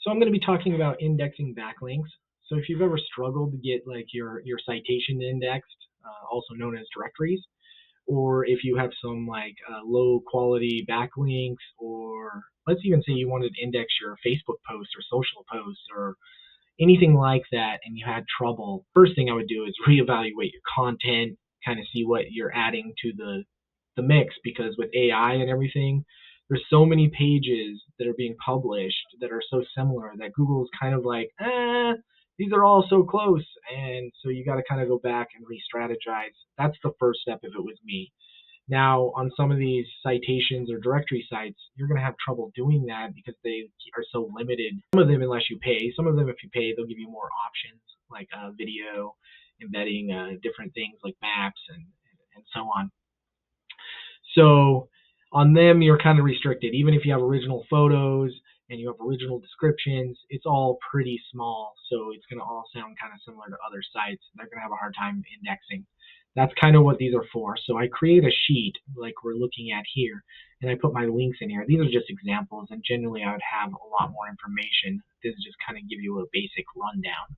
So I'm going to be talking about indexing backlinks. So if you've ever struggled to get like your citation indexed, also known as directories, or if you have some like low quality backlinks, or let's even say you wanted to index your Facebook posts or social posts or anything like that, and you had trouble, first thing I would do is reevaluate your content, kind of see what you're adding to the mix, because with AI and everything, there's so many pages that are being published that are so similar that Google's kind of like, these are all so close. And so you got to kind of go back and re-strategize. That's the first step if it was me. Now, on some of these citations or directory sites, you're going to have trouble doing that because they are so limited. Some of them, unless you pay. Some of them, if you pay, they'll give you more options, like video, embedding different things like maps and so on. So on them, you're kind of restricted. Even if you have original photos and you have original descriptions, it's all pretty small. So it's going to all sound kind of similar to other sites. They're going to have a hard time indexing. That's kind of what these are for. So I create a sheet like we're looking at here, and I put my links in here. These are just examples, and generally I would have a lot more information. This is just kind of give you a basic rundown.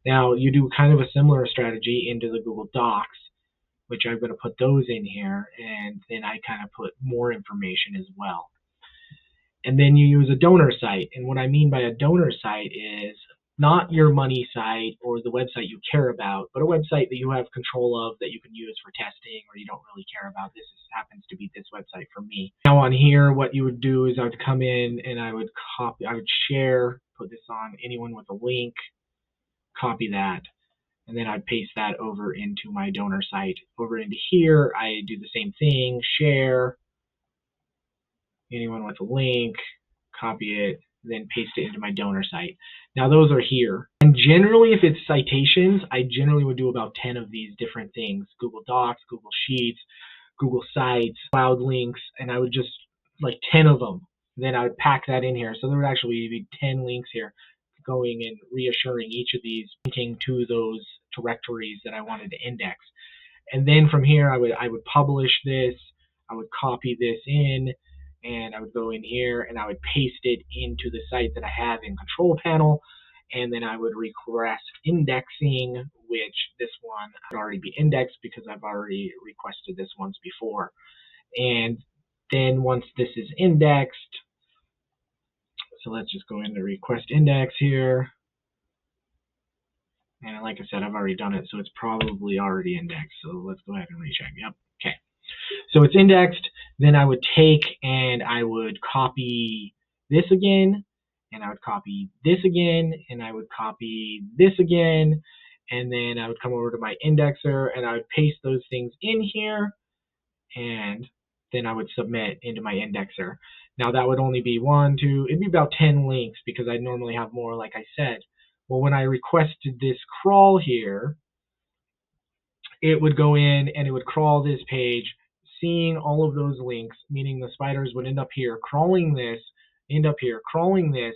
Now you do kind of a similar strategy into the Google Docs, which I'm going to put those in here, and then I kind of put more information as well. And then you use a donor site. And what I mean by a donor site is not your money site or the website you care about, but a website that you have control of that you can use for testing or you don't really care about. This happens to be this website for me. Now on here, what you would do is I would come in and I would copy, I would share, put this on anyone with a link, copy that, and then I'd paste that over into my donor site. Over into here, I do the same thing, share, anyone with a link, copy it, then paste it into my donor site. Now those are here. And generally, if it's citations, I generally would do about 10 of these different things. Google Docs, Google Sheets, Google Sites, Cloud Links, and I would just, like 10 of them. Then I would pack that in here. So there would actually be 10 links here going and reassuring each of these, linking to those directories that I wanted to index. And then from here, I would publish this, I would copy this in, and I would go in here and I would paste it into the site that I have in Control Panel, and then I would request indexing, which this one would already be indexed because I've already requested this once before. And then once this is indexed, so let's just go into request index here. And like I said, I've already done it, so it's probably already indexed. So let's go ahead and recheck. Yep. Okay. So it's indexed. Then I would take and I would copy this again, and I would copy this again, and I would copy this again, and then I would come over to my indexer and I would paste those things in here, and then I would submit into my indexer. Now that would only be it'd be about 10 links because I normally have more, like I said. Well, when I requested this crawl here, it would go in and it would crawl this page, seeing all of those links, meaning the spiders would end up here crawling this, end up here crawling this,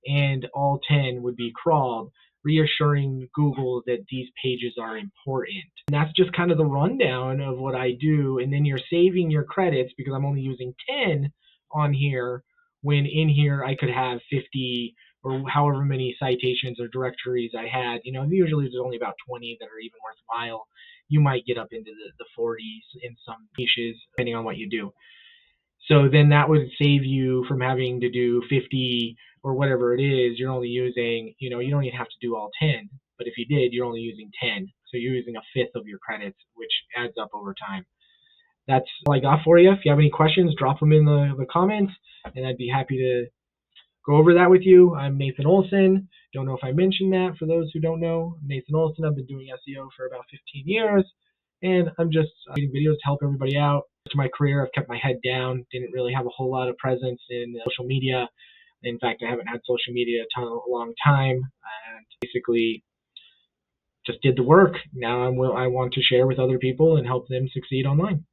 and all 10 would be crawled, reassuring Google that these pages are important. And that's just kind of the rundown of what I do. And then you're saving your credits because I'm only using 10 on here, when in here I could have 50 or however many citations or directories I had. You know, usually there's only about 20 that are even worthwhile. You might get up into the 40s in some niches, depending on what you do. So then that would save you from having to do 50 or whatever it is. You're only using, you don't even have to do all 10. But if you did, you're only using 10. So you're using a fifth of your credits, which adds up over time. That's all I got for you. If you have any questions, drop them in the comments, and I'd be happy to go over that with you. I'm Nathan Olson. Don't know if I mentioned that. For those who don't know, Nathan Olson. I've been doing SEO for about 15 years, and I'm just making videos to help everybody out. To my career, I've kept my head down. Didn't really have a whole lot of presence in social media. In fact, I haven't had social media a long time, and basically just did the work. Now I want to share with other people and help them succeed online.